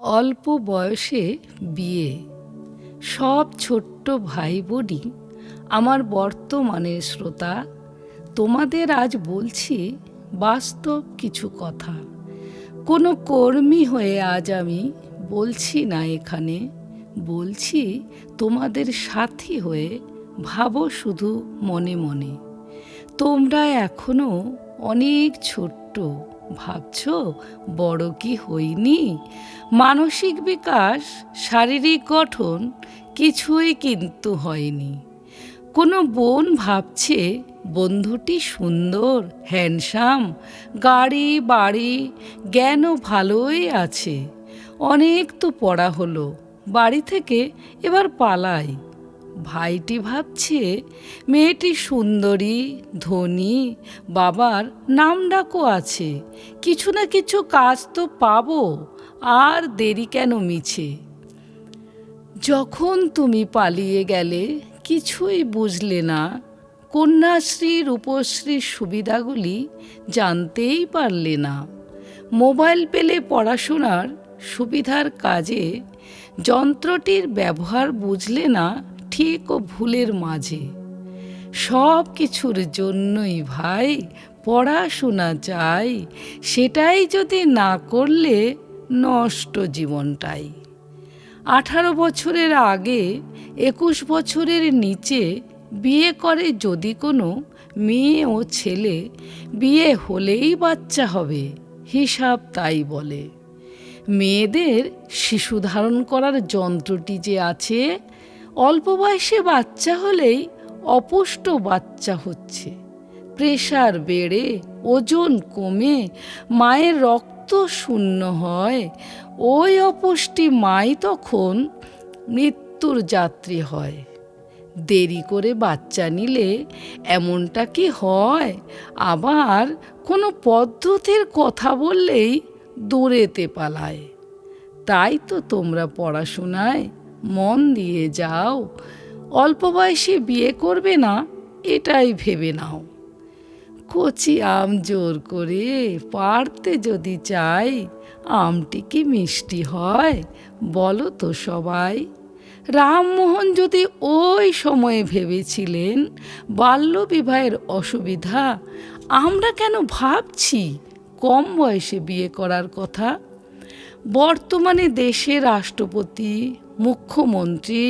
অল্প বয়সে বিয়ে। সব ছোট্ট ভাই বোনই আমার বর্তমানের শ্রোতা। তোমাদের আজ বলছি বাস্তব কিছু কথা। কোনো কর্মী হয়ে আজ আমি বলছি না এখানে, বলছি তোমাদের সাথী হয়ে। ভাবো শুধু মনে মনে, তোমরা এখনো অনেক ছোট্ট। ভাবছো বড় কি হইনি? মানসিক বিকাশ, শারীরিক গঠন কিছুই কিন্তু হয়নি। কোনো বোন ভাবছে বন্ধুটি সুন্দর, হ্যান্ডসাম, গাড়ি বাড়ি, জ্ঞানও ভালোই আছে, অনেক তো পড়া হলো, বাড়ি থেকে এবার পালাই। ভাইটি ভাবছে মেয়েটি সুন্দরী, ধনী, বাবার নামডাকও আছে, কিছু না কিছু কাজ তো পাবো, আর দেরি কেন মিছে? যখন তুমি পালিয়ে গেলে কিছুই বুঝলে না, কন্যাশ্রী রূপশ্রীর সুবিধাগুলি জানতেই পারলে না। মোবাইল পেলে পড়াশোনার সুবিধার কাজে যন্ত্রটির ব্যবহার বুঝলে না ঠিক ও ভুলের মাঝে। সব কিছুর জন্যই ভাই পড়াশোনা চাই, সেটাই যদি না করলে নষ্ট জীবনটাই। 18 বছরের আগে 21 বছরের নিচে বিয়ে করে যদি কোনো মেয়ে ও ছেলে, বিয়ে হলেই বাচ্চা হবে, হিসাব তাই বলে। মেয়েদের শিশু ধারণ করার যন্ত্রটি যে আছে, অল্প বয়সে বাচ্চা হলেই অপুষ্ট বাচ্চা হচ্ছে। প্রেশার বেড়ে ওজন কমে মায়ের রক্ত শূন্য হয়, ওই অপুষ্টি মাই তখন মৃত্যুর যাত্রী হয়। দেরি করে বাচ্চা নিলে এমনটা কি হয়? আবার কোনো পদ্ধতির কথা বললেই দূরেতে পালায়। তাই তো তোমরা পড়াশোনায় মন দিয়ে যাও, অল্প বয়সে বিয়ে করবে না এটাই ভেবে নাও। কচি আম জোর করে পাড়তে যদি চাই, আমটি কি মিষ্টি হয় বলো তো সবাই? রামমোহন যদি ওই সময়ে ভেবেছিলেন বাল্যবিবাহের অসুবিধা, আমরা কেন ভাবছি কম বয়সে বিয়ে করার কথা? বর্তমানে দেশের রাষ্ট্রপতি, মুখ্যমন্ত্রী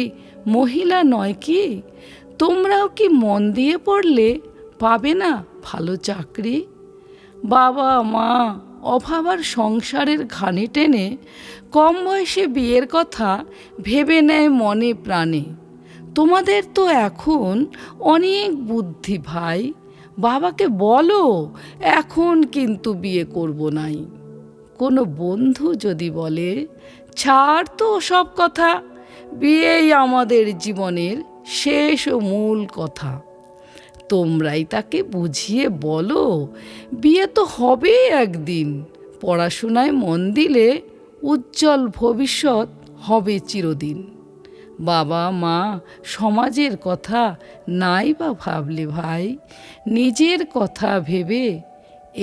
মহিলা নয় কি? তোমরাও কি মন দিয়ে পড়লে পাবে না ভালো চাকরি? বাবা মা অভাব আর সংসারের ঘানি টেনে কম বয়সে বিয়ের কথা ভেবে নেয় মনে প্রাণে। তোমাদের তো এখন অনেক বুদ্ধি ভাই, বাবাকে বলো এখন কিন্তু বিয়ে করব নাই। কোনো বন্ধু যদি বলে ছাড় তো সব কথা, বিয়েই আমাদের জীবনের শেষ ও মূল কথা, তোমরাই তাকে বুঝিয়ে বলো বিয়ে তো হবেই একদিন। পড়াশোনায় মন দিলে উজ্জ্বল ভবিষ্যৎ হবে চিরদিন। বাবা মা সমাজের কথা নাই বা ভাবলে ভাই, নিজের কথা ভেবে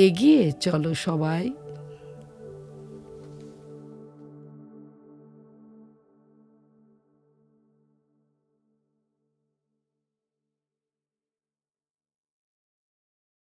এগিয়ে চলো সবাই।